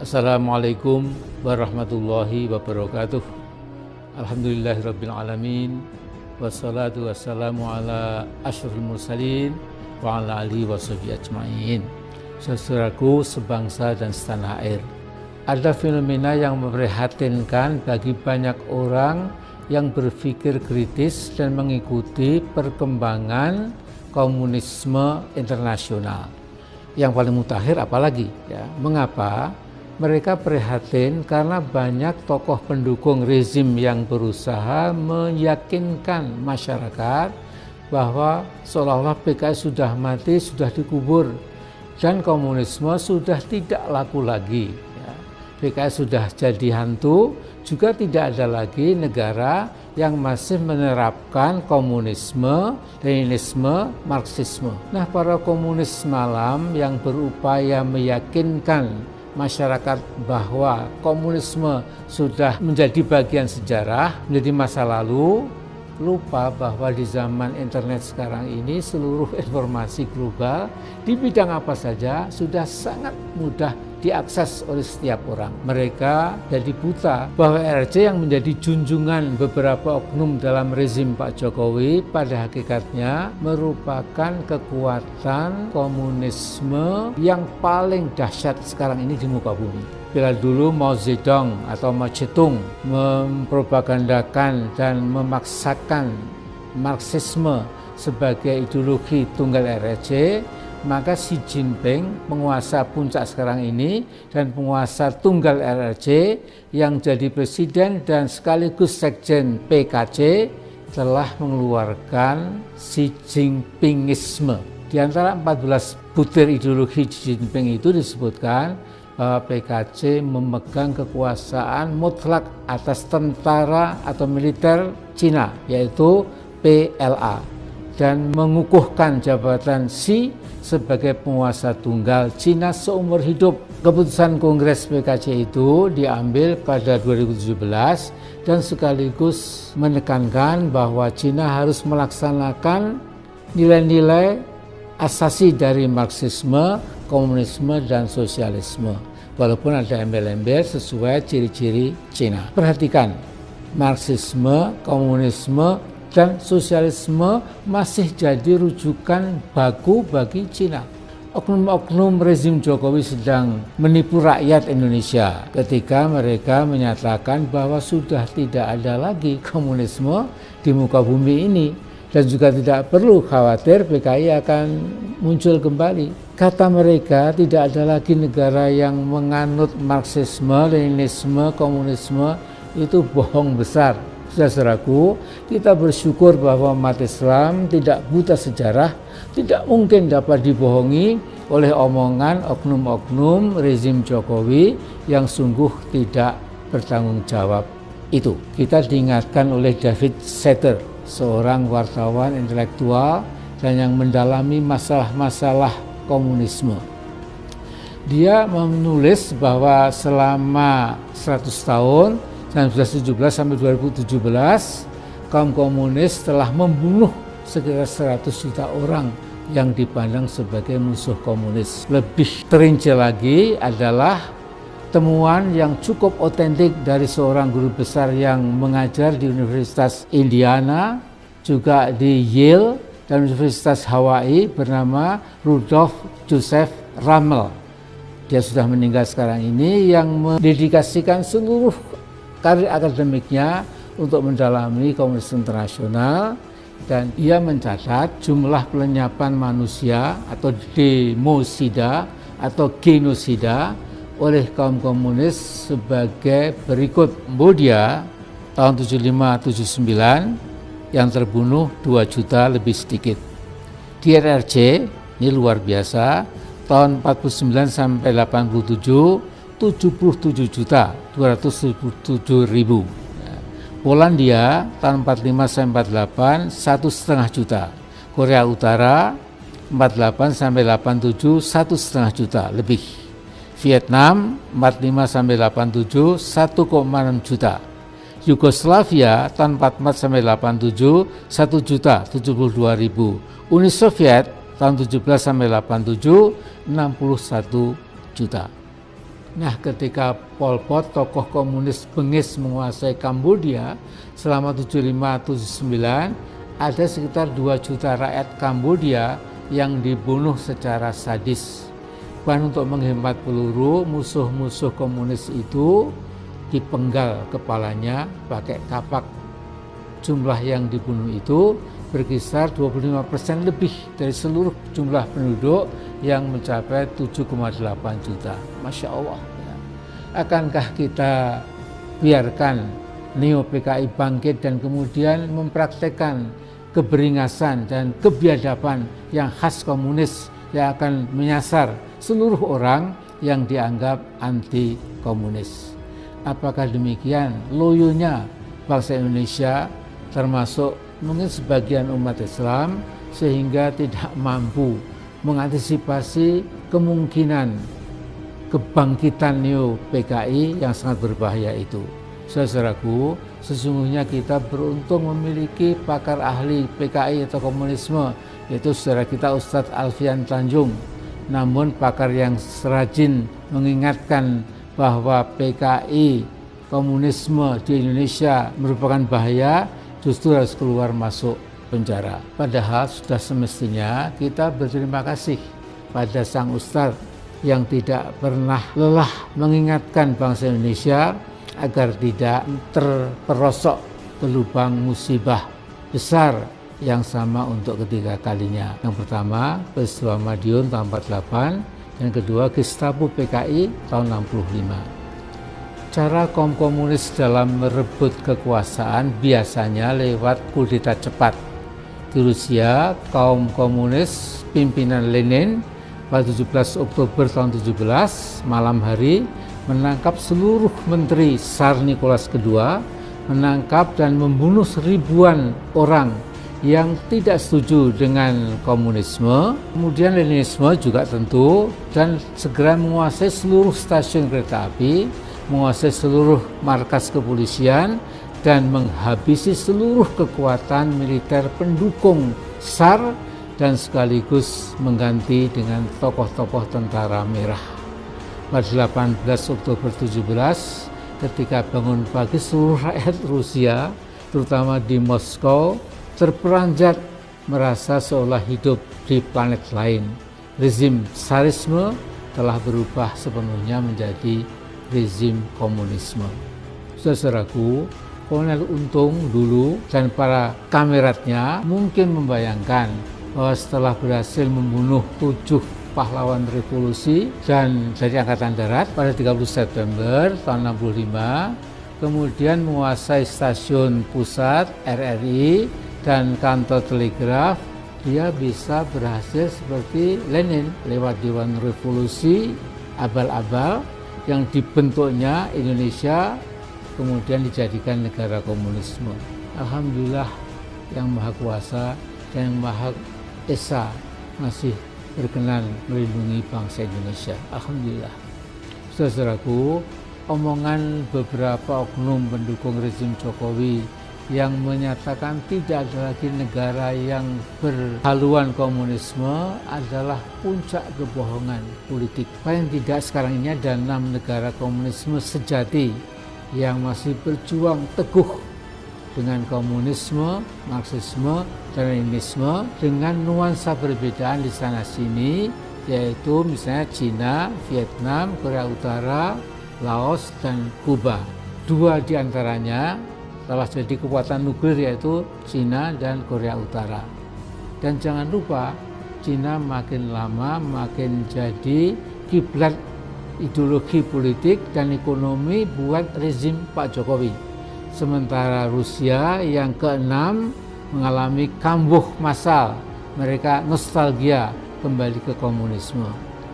Assalamualaikum warahmatullahi wabarakatuh. Alhamdulillahirabbil alamin. Wassalatu wassalamu ala asyrofil mursalin wa ala alihi washabihi ajmain. Saudaraku sebangsa dan setanah air, ada fenomena yang memprihatinkan bagi banyak orang yang berpikir kritis dan mengikuti perkembangan komunisme internasional. Yang paling mutakhir apalagi ya, mengapa? Mereka prihatin karena banyak tokoh pendukung rezim yang berusaha meyakinkan masyarakat bahwa seolah-olah PKI sudah mati, sudah dikubur, dan komunisme sudah tidak laku lagi. PKI sudah jadi hantu, juga tidak ada lagi negara yang masih menerapkan komunisme, Leninisme, Marxisme. Nah, para komunis malam yang berupaya meyakinkan masyarakat bahwa komunisme sudah menjadi bagian sejarah, menjadi masa lalu, lupa bahwa di zaman internet sekarang ini seluruh informasi global di bidang apa saja sudah sangat mudah diakses oleh setiap orang. Mereka jadi buta bahwa RRC yang menjadi junjungan beberapa oknum dalam rezim Pak Jokowi pada hakikatnya merupakan kekuatan komunisme yang paling dahsyat sekarang ini di muka bumi. Bila dulu Mao Zedong atau Mao Zedong mempropagandakan dan memaksakan Marxisme sebagai ideologi tunggal RRC, maka Xi Jinping, penguasa puncak sekarang ini dan penguasa tunggal RRC yang jadi presiden dan sekaligus sekjen PKC, telah mengeluarkan Xi Jinpingisme. Di antara 14 butir ideologi Xi Jinping itu disebutkan bahwa PKC memegang kekuasaan mutlak atas tentara atau militer Cina, yaitu PLA, dan mengukuhkan jabatan Xi sebagai penguasa tunggal Cina seumur hidup. Keputusan Kongres PKC itu diambil pada 2017 dan sekaligus menekankan bahwa Cina harus melaksanakan nilai-nilai asasi dari Marxisme, komunisme, dan sosialisme. Walaupun ada embel-embel sesuai ciri-ciri Cina. Perhatikan, Marxisme, komunisme, dan sosialisme masih jadi rujukan baku bagi Cina. Oknum-oknum rezim Jokowi sedang menipu rakyat Indonesia ketika mereka menyatakan bahwa sudah tidak ada lagi komunisme di muka bumi ini dan juga tidak perlu khawatir PKI akan muncul kembali. Kata mereka, tidak ada lagi negara yang menganut Marxisme, Leninisme, komunisme. Itu bohong besar. Saudaraku, kita bersyukur bahwa umat Islam tidak buta sejarah, tidak mungkin dapat dibohongi oleh omongan oknum-oknum rezim Jokowi yang sungguh tidak bertanggung jawab itu. Kita diingatkan oleh David Setter, seorang wartawan intelektual dan yang mendalami masalah-masalah komunisme. Dia menulis bahwa selama 100 tahun 1917 sampai 2017 kaum komunis telah membunuh sekitar 100 juta orang yang dipandang sebagai musuh komunis. Lebih terinci lagi adalah temuan yang cukup otentik dari seorang guru besar yang mengajar di Universitas Indiana, juga di Yale dan Universitas Hawaii, bernama Rudolf Joseph Rummel. Dia sudah meninggal sekarang ini, yang mendedikasikan seluruh karir akademiknya untuk mendalami komunisme internasional, dan ia mencatat jumlah pelenyapan manusia atau demosida atau genosida oleh kaum komunis sebagai berikut. Cambodia tahun 75-79 yang terbunuh 2 juta lebih sedikit. Di RRC ini luar biasa, tahun 49 sampai 87 77.277.000. Polandia tahun 45 sampai 48 1,5 juta. Korea Utara 48 sampai 87 1,5 juta lebih. Vietnam 45 sampai 87 1,6 juta. Yugoslavia tahun 44 sampai 87 1.072.000. Uni Soviet tahun 17 sampai 87 61 juta. Nah, ketika Pol Pot, tokoh komunis bengis menguasai Kambodia selama 75-79, ada sekitar 2 juta rakyat Kambodia yang dibunuh secara sadis. Bahkan untuk menghemat peluru, musuh-musuh komunis itu dipenggal kepalanya pakai kapak. Jumlah yang dibunuh itu berkisar 25% lebih dari seluruh jumlah penduduk yang mencapai 7,8 juta. Masya Allah. Ya. Akankah kita biarkan Neo-PKI bangkit dan kemudian mempraktekkan keberingasan dan kebiadaban yang khas komunis yang akan menyasar seluruh orang yang dianggap anti komunis? Apakah demikian loyonya bangsa Indonesia, termasuk mungkin sebagian umat Islam, sehingga tidak mampu mengantisipasi kemungkinan kebangkitan Neo-PKI yang sangat berbahaya itu? Saudaraku, sesungguhnya kita beruntung memiliki pakar ahli PKI atau komunisme, yaitu saudara kita Ustadz Alfian Tanjung. Namun pakar yang rajin mengingatkan bahwa PKI komunisme di Indonesia merupakan bahaya, justru harus keluar masuk penjara. Padahal sudah semestinya kita berterima kasih pada sang ustadz yang tidak pernah lelah mengingatkan bangsa Indonesia agar tidak terperosok ke lubang musibah besar yang sama untuk ketiga kalinya. Yang pertama, peristiwa Madiun tahun 48, yang kedua Gestapo PKI tahun 65. Cara kaum komunis dalam merebut kekuasaan biasanya lewat kudeta cepat. Di Rusia, kaum komunis pimpinan Lenin pada 17 Oktober tahun 17 malam hari menangkap seluruh menteri Tsar Nicholas II, menangkap dan membunuh ribuan orang yang tidak setuju dengan komunisme, kemudian Leninisme juga tentu, dan segera menguasai seluruh stasiun kereta api, menguasai seluruh markas kepolisian, dan menghabisi seluruh kekuatan militer pendukung Tsar dan sekaligus mengganti dengan tokoh-tokoh tentara merah. Pada 18 Oktober 17, ketika bangun pagi seluruh rakyat Rusia, terutama di Moskow, terperanjat merasa seolah hidup di planet lain. Rezim Tsarisme telah berubah sepenuhnya menjadi rezim komunisme. Saudaraku, Kolonel Untung dulu dan para kameratnya mungkin membayangkan bahwa setelah berhasil membunuh 7 pahlawan revolusi dan dari Angkatan Darat pada 30 September tahun 65, kemudian menguasai stasiun pusat RRI dan kantor telegraf, dia bisa berhasil seperti Lenin lewat Dewan Revolusi abal-abal yang dibentuknya Indonesia kemudian dijadikan negara komunisme. Alhamdulillah yang Maha Kuasa dan yang Maha Esa masih berkenan melindungi bangsa Indonesia. Alhamdulillah. Saudaraku, omongan beberapa oknum pendukung rezim Jokowi yang menyatakan tidak ada lagi negara yang berhaluan komunisme adalah puncak kebohongan politik. Paling tidak sekarang ini ada 6 negara komunisme sejati yang masih berjuang teguh dengan komunisme, Marxisme, dan Leninisme dengan nuansa perbedaan di sana sini, yaitu misalnya Cina, Vietnam, Korea Utara, Laos, dan Kuba. 2 di antaranya telah jadi kekuatan nuklir, yaitu Cina dan Korea Utara. Dan jangan lupa, Cina makin lama makin jadi kiblat ideologi politik dan ekonomi buat rezim Pak Jokowi. Sementara Rusia yang ke-6 mengalami kambuh massal, mereka nostalgia kembali ke komunisme.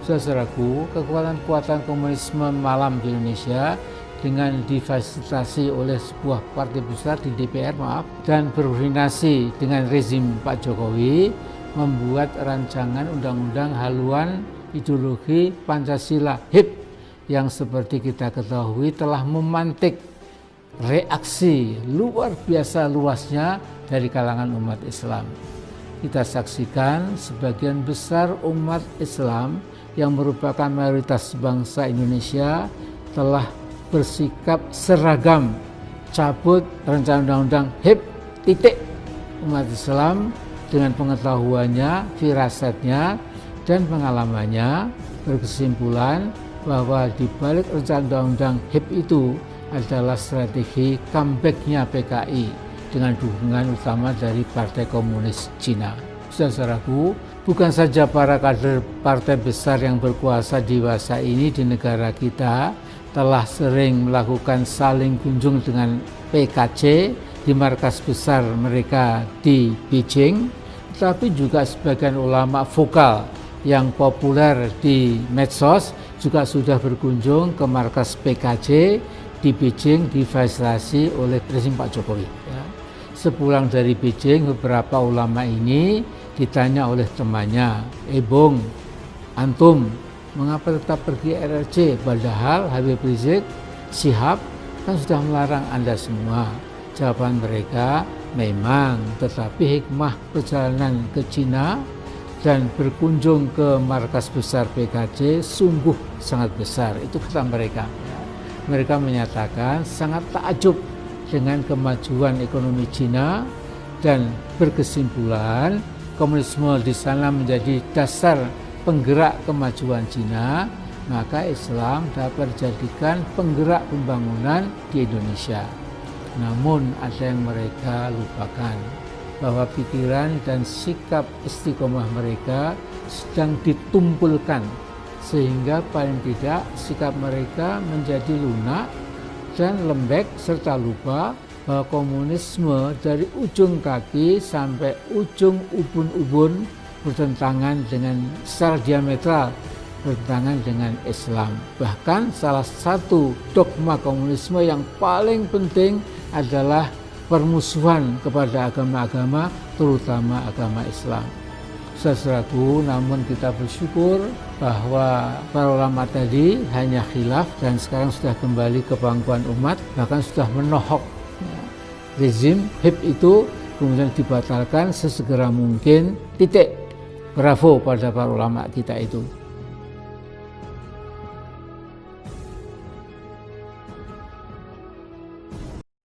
Saudaraku, kekuatan-kekuatan komunisme malam di Indonesia dengan difasilitasi oleh sebuah partai besar di DPR, dan berkoordinasi dengan rezim Pak Jokowi, membuat rancangan undang-undang haluan ideologi Pancasila HIP yang seperti kita ketahui telah memantik reaksi luar biasa luasnya dari kalangan umat Islam. Kita saksikan sebagian besar umat Islam yang merupakan mayoritas bangsa Indonesia telah bersikap seragam cabut rencana undang-undang HIP titik. Umat Islam dengan pengetahuannya, firasatnya, dan pengalamannya berkesimpulan bahwa di balik rencana undang-undang HIP itu adalah strategi comeback-nya PKI dengan dukungan utama dari Partai Komunis Cina. Saudaraku, bukan saja para kader partai besar yang berkuasa di masa ini di negara kita telah sering melakukan saling kunjung dengan PKC di markas besar mereka di Beijing, tetapi juga sebagian ulama vokal yang populer di medsos juga sudah berkunjung ke markas PKC di Beijing difasilitasi oleh rezim Pak Jokowi. Sepulang dari Beijing, beberapa ulama ini ditanya oleh temannya, Bung, antum mengapa tetap pergi RRC? Padahal Habib Rizik Syihab kan sudah melarang Anda semua. Jawaban mereka, memang, tetapi hikmah perjalanan ke Cina dan berkunjung ke markas besar PKC sungguh sangat besar. Itu kata mereka. Mereka menyatakan sangat takjub dengan kemajuan ekonomi Cina dan berkesimpulan komunisme di sana menjadi dasar penggerak kemajuan Cina, maka Islam dapat dijadikan penggerak pembangunan di Indonesia. Namun ada yang mereka lupakan, bahwa pikiran dan sikap istiqomah mereka sedang ditumpulkan, sehingga paling tidak sikap mereka menjadi lunak dan lembek serta lupa bahwa komunisme dari ujung kaki sampai ujung ubun-ubun bertentangan dengan secara diametral bertentangan dengan Islam. Bahkan salah satu dogma komunisme yang paling penting adalah permusuhan kepada agama-agama, terutama agama Islam. Saudaraku, namun kita bersyukur bahwa para ulama tadi hanya khilaf dan sekarang sudah kembali ke pangkuan umat, bahkan sudah menohok rezim HIP itu, kemudian dibatalkan sesegera mungkin, titik. Bravo pada para ulama kita itu.